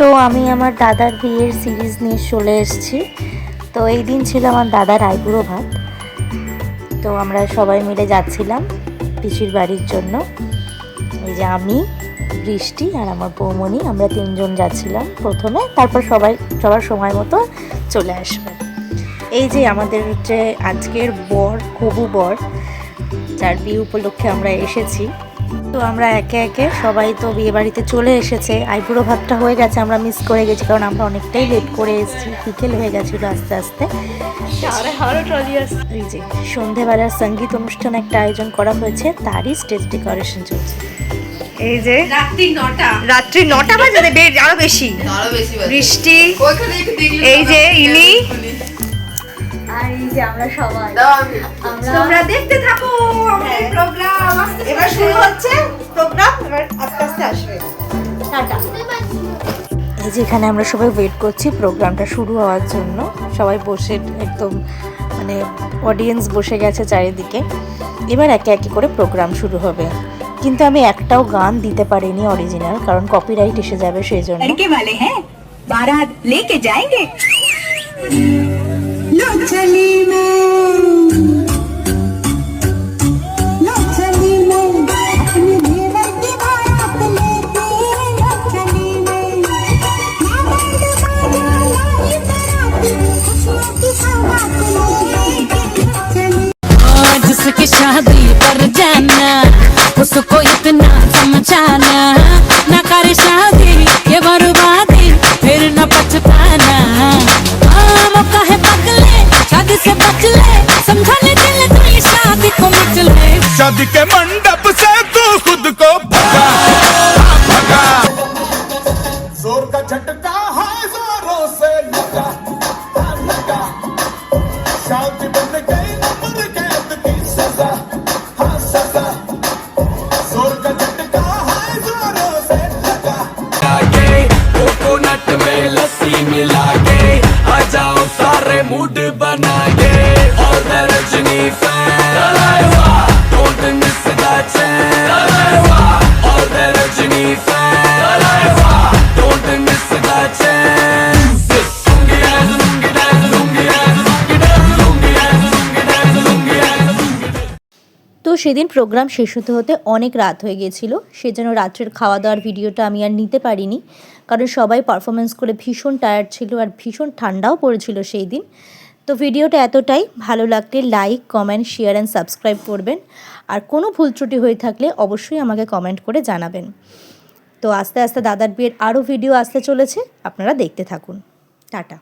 তো আমি আমার দাদার বিয়ের সিরিজ নিয়ে চলে এসেছি। তো এই দিন ছিল আমার দাদার আইবুড়ো ভাত। তো আমরা সবাই মিলে যাচ্ছিলাম পিসির বাড়ির জন্য। এই যে আমি, বৃষ্টি আর আমার বৌমনি, আমরা তিনজন যাচ্ছিলাম প্রথমে, তারপর সবার সময় মতো চলে আসবে। এই যে আমাদের হচ্ছে আজকের বর, হবু বর, যার বিয়ে উপলক্ষে আমরা এসেছি। তো আমরা একে একে সবাই তো বিয়ে বাড়িতে চলে এসেছে। আইবুড়ো ভাতটা হয়ে গেছে, আমরা মিস করে গেছি, কারণ আমরা অনেকটাই লেট করে এসেছি, বিকেল হয়ে গেছিলো আস্তে আস্তে। এই যে সন্ধেবেলার সঙ্গীত অনুষ্ঠান একটা আয়োজন করা হয়েছে, তারই স্টেজ ডেকোরেশন চলছে। এই যে রাত্রি 9টা বাজে, আরো বেশি বৃষ্টি, এই যে ইনি, আর এই যে আমরা সবাই, তোমরা দেখতে থাকো আমাদের প্রোগ্রাম। এবার শুরু হচ্ছে প্রোগ্রাম, এবার আস্তে আস্তে আসবে। টাটা। এই যে এখানে আমরা সবাই ওয়েট করছি প্রোগ্রামটা শুরু হওয়ার জন্য। সবাই বসে একদম মানে অডিয়েন্স বসে গেছে চারিদিকে। এবার একে একে করে প্রোগ্রাম শুরু হবে, কিন্তু আমি একটাও গান দিতে পারিনি অরিজিনাল, কারণ কপিরাইট এসে যাবে সেই জন্য। বারাত লেকে যাएंगे लो चली मैं अपनी देवर की बारात लेके लो चली मैं लाई बारात खुशियों की सौगात लेके चली। जिसकी शादी पर जाना उसको इतना समझाना, ना करे शादी ये बर्बादी फिर न पछताना। मौका है पगले शादी से बच ले, समझा ले दिल तू ये शादी को मिट ले। शादी के मंडप से तू खुद को भगा भगा, जोर का झटका है जोरों से लगा लगा, शादी बन गई उम्र कैद की सजा, हाँ सजा, जोर का झटका है जोरों से लगा। कोकोनट में लस्सी मिला के आ जाओ सारे मूड बना के, और the Rajni fan don't miss the chain, और the Rajni fan don't miss the chain. তো সেদিন প্রোগ্রাম শেষ হতে হতে অনেক রাত হয়ে গিয়েছিল, সেজন্য রাত্রের খাওয়া দাওয়ার ভিডিওটা আমি আর নিতে পারিনি, কারণ সবাই পারফরমেন্স করে ভীষণ টায়ার্ড ছিল আর ভীষণ ঠান্ডাও পড়েছিল সেই দিন। তো ভিডিওটা এতটাই, ভালো লাগলে like, comment, share and subscribe করবেন, আর কোনো ভুল ত্রুটি হয়ে থাকলে অবশ্যই আমাকে কমেন্ট করে জানাবেন। তো আস্তে আস্তে দাদার বিয়ের আরও ভিডিও আসতে চলেছে, আপনারা দেখতে থাকুন। টাটা।